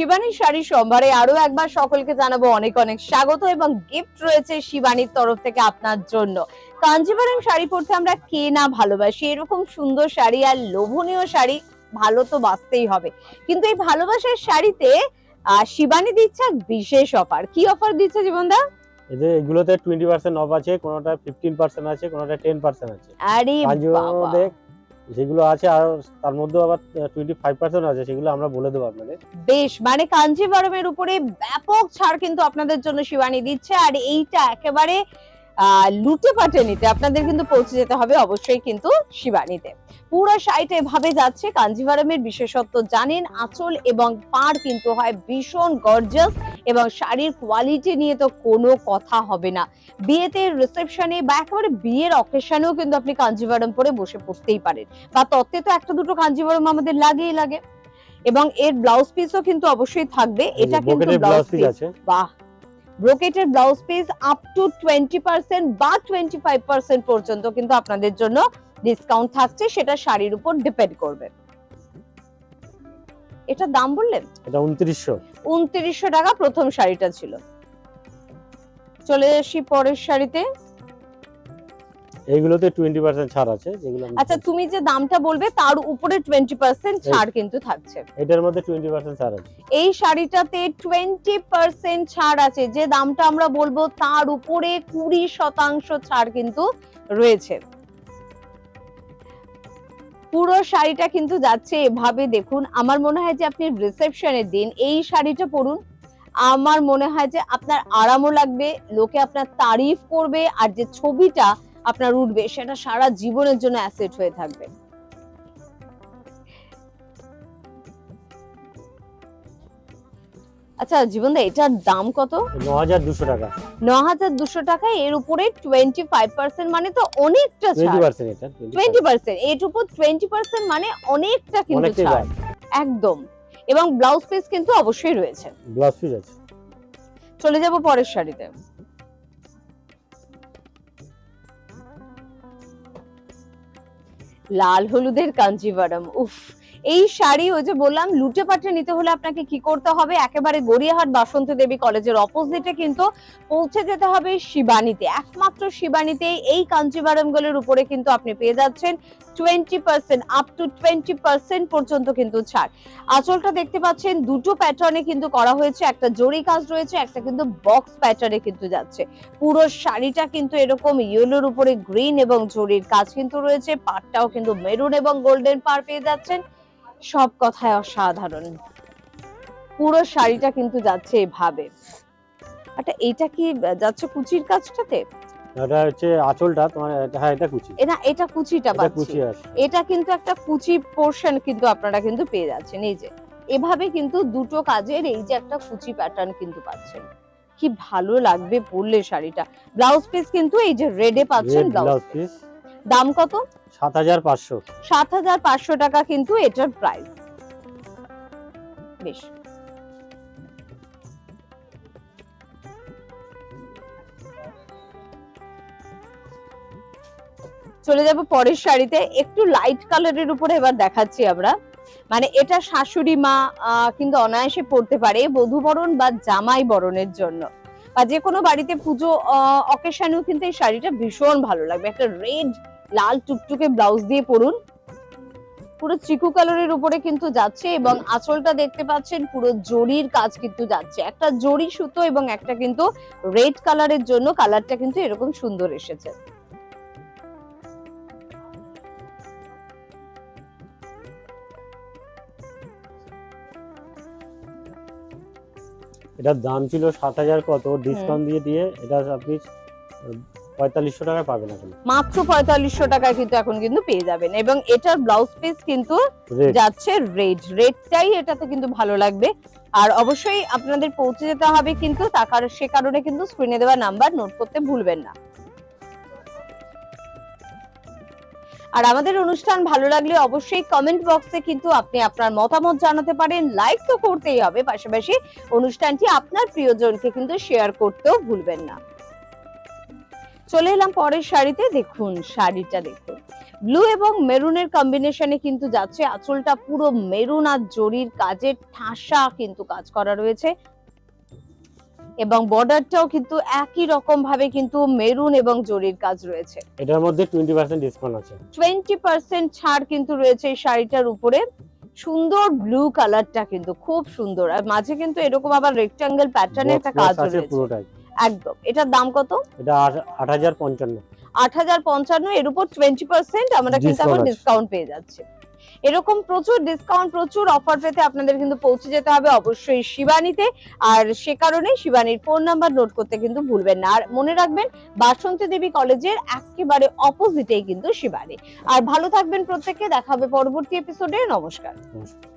শিবানী শাড়ি সম্ভারে আরো একবার সকলকে জানাবো অনেক অনেক স্বাগত এবং গিফট রয়েছে শিবানীর তরফ থেকে আপনার জন্য। কাঞ্জিভারম শাড়ি পরতে আমরা কে না ভালোবাসি, এরকম সুন্দর শাড়ি আর লোভনীয় শাড়ি ভালো তো বাঁচতেই হবে, কিন্তু এই ভালোবাসার শাড়িতে শিবানী দিচ্ছে এক বিশেষ অফার। কি অফার দিচ্ছে জীবনদা? এগুলোতে 20% অফ আছে, কোনটা 15% আছে, কোনটা 10% আছে। আরে বাবা, যেগুলো আছে আর তার মধ্যে আবার 25% আছে, সেগুলো আমরা বলে দেব আপনাদের। বেশ, মানে কাঞ্জিভারমের উপরে ব্যাপক ছাড় কিন্তু আপনাদের জন্য শিবানী দিচ্ছে, আর এইটা একেবারে লুটে পাটে নিতে আপনাদের কিন্তু পৌঁছে যেতে হবে অবশ্যই কিন্তু শিবানীতে। পুরো শাড়িটা এভাবে যাচ্ছে। কাঞ্জিভারমের বিশেষত্ব জানেন, আঁচল এবং পাড় কিন্তু হয় ভীষণ গর্জিয়াস, এবং শাড়ির কোয়ালিটি নিয়ে তো কোনো কথা হবে না। বিয়েতে, রিসেপশনে বা একেবারে বিয়ের অকেশনেও কিন্তু আপনি কাঞ্জিভারম পরে বসে পড়তেই পারেন, বা তত্ত্বে তো একটা দুটো কাঞ্জিভারম আমাদের লাগেই লাগে। এবং এর ব্লাউজ পিসও কিন্তু অবশ্যই থাকবে। এটা কিন্তু ব্লাউজ পিস আছে, বাহ, ব্রোকেটের ব্লাউজ পিস আপ টু 20% বা 25% পর্যন্ত কিন্তু আপনাদের জন্য ডিসকাউন্ট থাকছে, সেটা শাড়ির উপর ডিপেন্ড করবে। এটা দাম বললেন? এটা 2900 টাকা প্রথম শাড়িটা ছিল। চলে আসি পরের শাড়িতে। এইগুলোতে 20% ছাড় আছে যেগুলো। আচ্ছা, তুমি যে দামটা বলবে তার উপরে 20% ছাড় কিন্তু থাকছে। এটার মধ্যে 20% ছাড় আছে। এই শাড়িটাতে 20% ছাড় আছে, যে দামটা আমরা বলবো তার উপরে 20% ছাড় কিন্তু রয়েছে। পুরো শাড়িটা কিন্তু যাচ্ছে এভাবে। দেখুন, আমার মনে হয় যে আপনি রিসেপশনের দিন এই শাড়িটা পরুন, আমার মনে হয় যে আপনার আরামও লাগবে, লোকে আপনার তারিফ করবে, আর যে ছবিটা আপনার উঠবে সেটা সারা জীবনের জন্য অ্যাসেট হয়ে থাকবে। আচ্ছা জীবনদা, এটার দাম কত? 9200 টাকা। 9200 টাকায় এর উপরে 25%, মানে তো অনেকটা ছাড়। 20% এটা 20%, এর উপর 20% মানে অনেকটা কিন্তু ছাড় একদম। এবং ব্লাউজ পিস কিন্তু অবশ্যই রয়েছে, ব্লাউজ পিস আছে। চলে যাব পরের শাড়িতে। লাল হলুদের কাঞ্জিভারম, উফ, এই শাড়ি ওই যে বললাম লুটে পাটে নিতে হলে আপনাকে কি করতে হবে, একেবারে গড়িয়াহাট বাসন্তী দেবী কলেজের অপোজিটে কিন্তু পৌঁছে যেতে হবে শিবানীতে। একমাত্র শিবানীতে এই কাঞ্জিভারম গুলোর উপরে কিন্তু আপনি পেয়ে যাচ্ছেন 20% আপ টু 20% পর্যন্ত কিন্তু ছাড়। আঁচলটা দেখতে পাচ্ছেন দুটো প্যাটার্নে কিন্তু করা হয়েছে, একটা জরি কাজ রয়েছে, একটা কিন্তু বক্স প্যাটার্নে কিন্তু যাচ্ছে। পুরো শাড়িটা কিন্তু এরকম ইয়েলোর উপরে গ্রিন এবং জরির কাজ কিন্তু রয়েছে, পাড়টাও কিন্তু মেরুন এবং গোল্ডেন পাড় পেয়ে যাচ্ছেন। সব কথায় অসাধারণ। পুরো শাড়িটা কিন্তু যাচ্ছে এভাবে। আচ্ছা, এটা কি যাচ্ছে কুচির কাজটাতে? এটা হচ্ছে আঁচলটা তোমার। হ্যাঁ, এটা কুচি। এটা কুচিটা পাচ্ছি, এটা কিন্তু একটা কুচি পোরশন কিন্তু আপনারা কিন্তু পেয়ে যাচ্ছেন। এই যে এভাবে কিন্তু দুটো কাজের এই যে একটা কুচি প্যাটার্ন কিন্তু পাচ্ছেন। কি ভালো লাগবে পরলে শাড়িটা। ব্লাউজ পিস কিন্তু এই যে রেডে পাচ্ছেন ব্লাউজ পিস। দাম কত? 7500। 7500 টাকা কিন্তু এটার প্রাইস। বেশ, চলে যাব পরের শাড়িতে। একটু লাইট কালারের উপরে এবার দেখাচ্ছি আমরা। মানে এটা শাশুড়ি মা কিন্তু অনায়াসে পরতে পারে বধূ বরণ বা জামাই বরণের জন্য, বা যে কোনো বাড়িতে পুজো অকেশনেও কিন্তু এই শাড়িটা ভীষণ ভালো লাগবে। একটা রেড লাল টুকটুকে ব্লাউজ দিয়ে পরুন, পুরো চিকু কালারের উপরে কিন্তু যাচ্ছে, এবং আঁচলটা দেখতে পাচ্ছেন পুরো জরির কাজ কিন্তু যাচ্ছে, একটা জরি সুতো এবং একটা কিন্তু রেড কালারের জন্য কালারটা কিন্তু এরকম সুন্দর এসেছে। এটার দাম ছিল 7000 কত, ডিসকাউন্ট দিয়ে এটা আপনি 4500 টাকায় পাবেন এখন। মাত্র 4500 টাকায় কিন্তু এখন কিন্তু পেয়ে যাবেন। এবং এটার ব্লাউজ পিস কিন্তু যাচ্ছে রেডটাই এটাতে কিন্তু ভালো লাগবে। আর অবশ্যই আপনাদের পৌঁছে যেতে হবে কিন্তু, সে কারণে কিন্তু স্ক্রিনে দেওয়া নাম্বার নোট করতে ভুলবেন না। আর আমাদের অনুষ্ঠান ভালো লাগলে অবশ্যই কমেন্ট বক্সে কিন্তু আপনি আপনার মতামত জানাতে পারেন, লাইক তো করতেই হবে, পাশাপাশি অনুষ্ঠানটি আপনার প্রিয়জনকে কিন্তু শেয়ার করতেও ভুলবেন না। চলে এলাম পরের শাড়িতে। দেখুন শাড়িটা দেখুন, ব্লু এবং মেরুনের কম্বিনেশনে কিন্তু যাচ্ছে। আঁচলটা পুরো মেরুন আর জরির কাজের ঠাসা কিন্তু কাজ করা রয়েছে, এবং বর্ডারটাও কিন্তু একই রকম ভাবে কিন্তু মেরুন এবং জরির কাজ রয়েছে। এটার মধ্যে 20% ডিসকাউন্ট আছে। 20% ছাড় কিন্তু রয়েছে এই শাড়িটার উপরে। সুন্দর ব্লু কালারটা কিন্তু খুব সুন্দর, আর মাঝে কিন্তু এরকম আবার রেক্টাঙ্গেল প্যাটার্নের একটা কাজ আছে রয়েছে পুরোটাই। একদম। এটার দাম কত? এটা 8055। 8055, এর উপর 20% আমরা কিন্তু এখন Discount আছে। ডিসকাউন্ট পেয়ে যাচ্ছি। এরকম প্রচুর ডিসকাউন্ট, প্রচুর অফার পেতে আপনাদের কিন্তু পৌঁছে যেতে হবে অবশ্যই শিবানীতে। আর সে কারণে শিবানীর ফোন নাম্বার নোট করতে কিন্তু ভুলবেন না। আর মনে রাখবেন, বাসন্তী দেবী কলেজের একেবারে অপোজিটেই কিন্তু শিবানী। আর ভালো থাকবেন প্রত্যেককে, দেখা হবে পরবর্তী এপিসোডে। নমস্কার। নমস্কার।